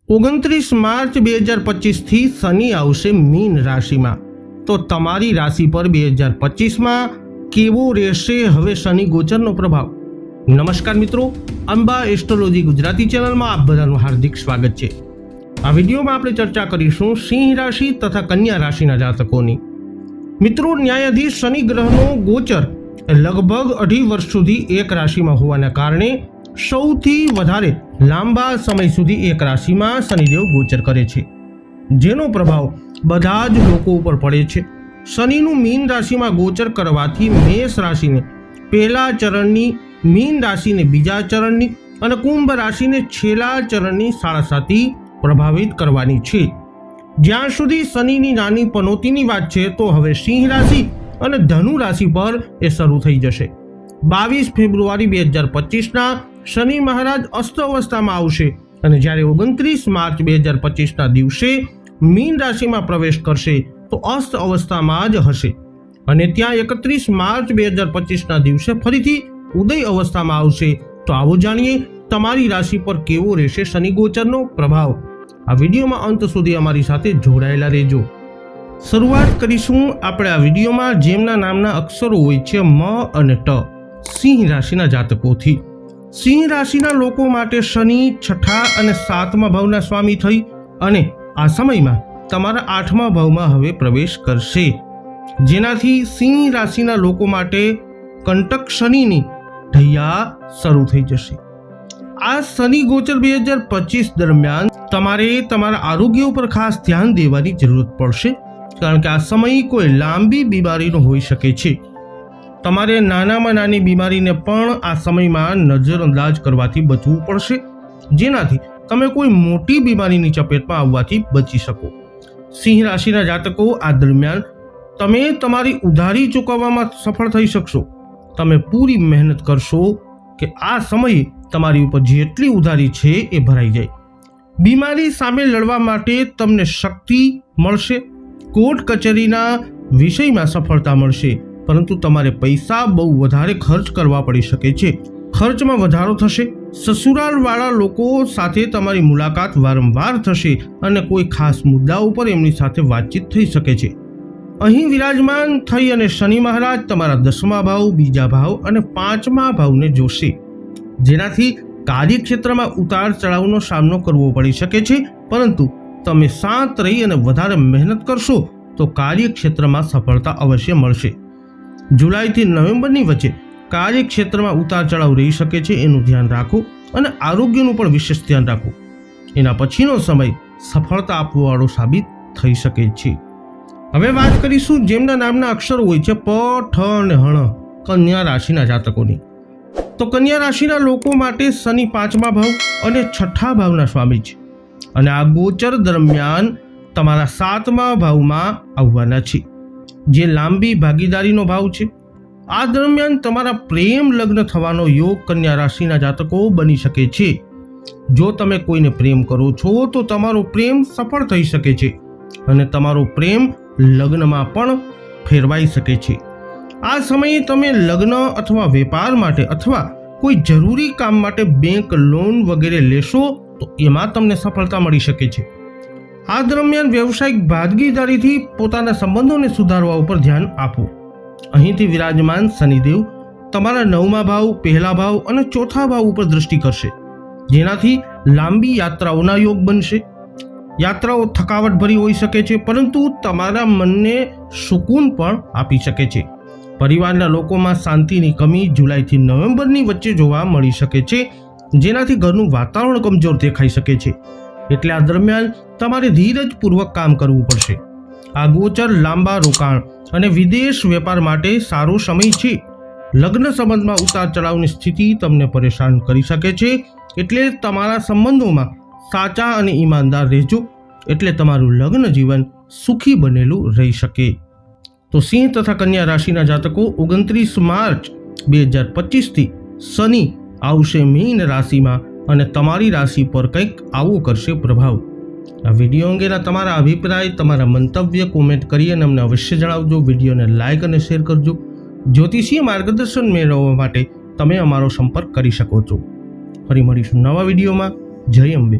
29 March 2025 થી શનિ આવશે મીન રાશિમાં। તો તમારી રાશિ પર 2025માં કેવો રહેશે હવે શનિ ગોચરનો પ્રભાવ? નમસ્કાર મિત્રો, અંબા એસ્ટ્રોલોજી ગુજરાતી ચેનલમાં આપ બધાનું હાર્દિક સ્વાગત છે। આ વિડીયોમાં આપણે ચર્ચા કરીશું સિંહ રાશિ તથા કન્યા રાશિના જાતકોની। મિત્રો, ન્યાયાધીશ શનિ ગ્રહનો ગોચર લગભગ 2.5 વર્ષ સુધી એક રાશિમાં હોવાના કારણે સૌથી વધારે લાંબા સમય સુધી એક રાશિમાં શનિદેવ ગોચર કરે છે, જેનો પ્રભાવ બધા જ લોકો ઉપર પડે છે। શનિનું મીન રાશિમાં ગોચર કરવાથી મેષ રાશિને પહેલા ચરણની, મીન રાશિને બીજા ચરણની અને કુંભ રાશિને છેલ્લા ચરણની સાડાસાતી પ્રભાવિત કરવાની છે। જ્યાં સુધી શનિની નાની પનોતીની વાત છે, તો હવે સિંહ રાશિ અને ધનુ રાશિ પર એ શરૂ થઈ જશે। 22 ફેબ્રુઆરી 2025ના શનિ મહારાજ અસ્ત અવસ્થામાં આવશે અને જ્યારે 29 માર્ચ 2025ના દિવસે મીન રાશિમાં પ્રવેશ કરશે તો અસ્ત અવસ્થામાં જ હશે અને ત્યાં 31 માર્ચ 2025ના દિવસે ફરીથી ઉદય અવસ્થામાં આવશે। તો આવો જાણીએ તમારી રાશિ પર કેવો રહેશે શનિ ગોચરનો પ્રભાવ। આ વિડીયોમાં અંત સુધી અમારી સાથે જોડાયેલા રહેજો। શરૂઆત કરીશું આપણે આ વિડીયોમાં જેમના નામના અક્ષરો હોય છે મ અને ટ, સિંહ રાશિના જાતકોથી। સિંહ રાશિના લોકો માટે શનિ 6ઠા અને 7મા ભાવના સ્વામી થઈ અને આ સમયમાં તમારા 8મા ભાવમાં હવે પ્રવેશ કરશે, જેનાથી સિંહ રાશિના લોકો માટે કંટક શનિની ઢૈયા શરૂ થઈ જશે। આ શનિ ગોચર 2025 દરમિયાન તમારે તમારા આરોગ્ય ઉપર ખાસ ધ્યાન દેવાની જરૂરત પડશે, કારણ કે આ સમય કોઈ લાંબી બીમારીનો હોઈ શકે છે। તમારે નાનામાં નાની બીમારીને પણ આ સમયમાં નજરઅંદાજ કરવાથી બચવું પડશે, જેનાથી તમે કોઈ મોટી બીમારીની ચપેટમાં આવવાથી બચી શકો। સિંહ રાશિના જાતકો, આ દરમિયાન તમે તમારી ઉધારી ચૂકવવામાં સફળ થઈ શકશો। તમે પૂરી મહેનત કરશો કે આ સમયે તમારી ઉપર જેટલી ઉધારી છે એ ભરાઈ જાય। બીમારી સામે લડવા માટે તમને શક્તિ મળશે। કોર્ટ કચેરીના વિષયમાં સફળતા મળશે, પરંતુ તમારે પૈસા બહુ વધારે ખર્ચ કરવા પડી શકે છે। ખર્ચમાં વધારો થશે। સસુરાલવાળા લોકો સાથે તમારી મુલાકાત વારંવાર થશે અને કોઈ ખાસ મુદ્દા ઉપર એમની સાથે વાતચીત થઈ શકે છે। અહીં વિરાજમાન થઈ અને શનિ મહારાજ તમારા 10મા ભાવ, બીજા ભાવ અને 5મા ભાવને જોશે, જેનાથી કાર્યક્ષેત્રમાં ઉતાર ચઢાવનો સામનો કરવો પડી શકે છે, પરંતુ તમે શાંત રહી અને વધારે મહેનત કરશો તો કાર્યક્ષેત્રમાં સફળતા અવશ્ય મળશે। જુલાઈથી નવેમ્બરની વચ્ચે કાર્યક્ષેત્રમાં ઉતાર ચઢાવ રહી શકે છે, એનું ધ્યાન રાખો અને આરોગ્યનું પણ વિશેષ ધ્યાન રાખો। એના પછીનો સમય સફળતા આપવાવાળો સાબિત થઈ શકે છે। હવે વાત કરીશું જેમના નામના અક્ષરો હોય છે પ, ઠ અને હણ, કન્યા રાશિના જાતકોની। તો કન્યા રાશિના લોકો માટે શનિ 5મા ભાવ અને 6ઠા ભાવના સ્વામી છે અને આ ગોચર દરમિયાન તમારા 7મા ભાવમાં આવવાના છે, જે લાંબી ભાગીદારીનો ભાવ છે। આ દરમિયાન તમારા પ્રેમ લગ્ન થવાનો યોગ કન્યા રાશિના જાતકો બની શકે છે। જો તમે કોઈને પ્રેમ કરો છો તો તમારો પ્રેમ સફળ થઈ શકે છે અને તમારો પ્રેમ લગ્નમાં પણ ફેરવાઈ શકે છે। આ સમયે તમે લગ્ન અથવા વેપાર માટે અથવા કોઈ જરૂરી કામ માટે બેંક લોન વગેરે લેશો તો એમાં તમને સફળતા મળી શકે છે। આ દરમિયાન વ્યવસાયિક ભાગીદારીથી પોતાના સંબંધોને સુધારવા ઉપર ધ્યાન આપો। અહીંથી વિરાજમાન શનિદેવ તમારા 9મા ભાવ, પહેલા ભાવ અને ચોથા ભાવ ઉપર દૃષ્ટિ કરશે, જેનાથી લાંબી યાત્રાઓના યોગ બનશે। યાત્રાઓ થકાવટ ભરી હોઈ શકે છે, પરંતુ તમારા મનને સુકૂન પણ આપી શકે છે। પરિવારના લોકોમાં શાંતિની કમી જુલાઈથી નવેમ્બરની વચ્ચે જોવા મળી શકે છે, જેનાથી ઘરનું વાતાવરણ કમજોર દેખાઈ શકે છે, એટલે આ દરમિયાન તમારે ધીરજપૂર્વક કામ કરવું પડશે। આ ગોચર લાંબા રોકાણ અને વિદેશ વેપાર માટે સારો સમય છે। લગ્ન સંબંધમાં ઉતાર ચઢાવની સ્થિતિ તમને પરેશાન કરી શકે છે, એટલે તમારા સંબંધોમાં સાચા અને ઈમાનદાર રહેજો, એટલે તમારું લગ્ન જીવન સુખી બનેલું રહી શકે। તો સિંહ તથા કન્યા રાશિના જાતકો, 29 માર્ચ 2025થી શનિ આવશે મીન રાશિમાં અને તમારી રાશિ પર કંઈક આવો કરશે પ્રભાવ। આ વિડીયો અંગેના તમારા અભિપ્રાય, તમારા મંતવ્ય કોમેન્ટ કરી અને અમને અવશ્ય જણાવજો। વિડીયોને લાઇક અને શેર કરજો। જ્યોતિષીય માર્ગદર્શન મેળવવા માટે તમે અમારો સંપર્ક કરી શકો છો। ફરી મળીશું નવા વિડીયોમાં। જય અંબે।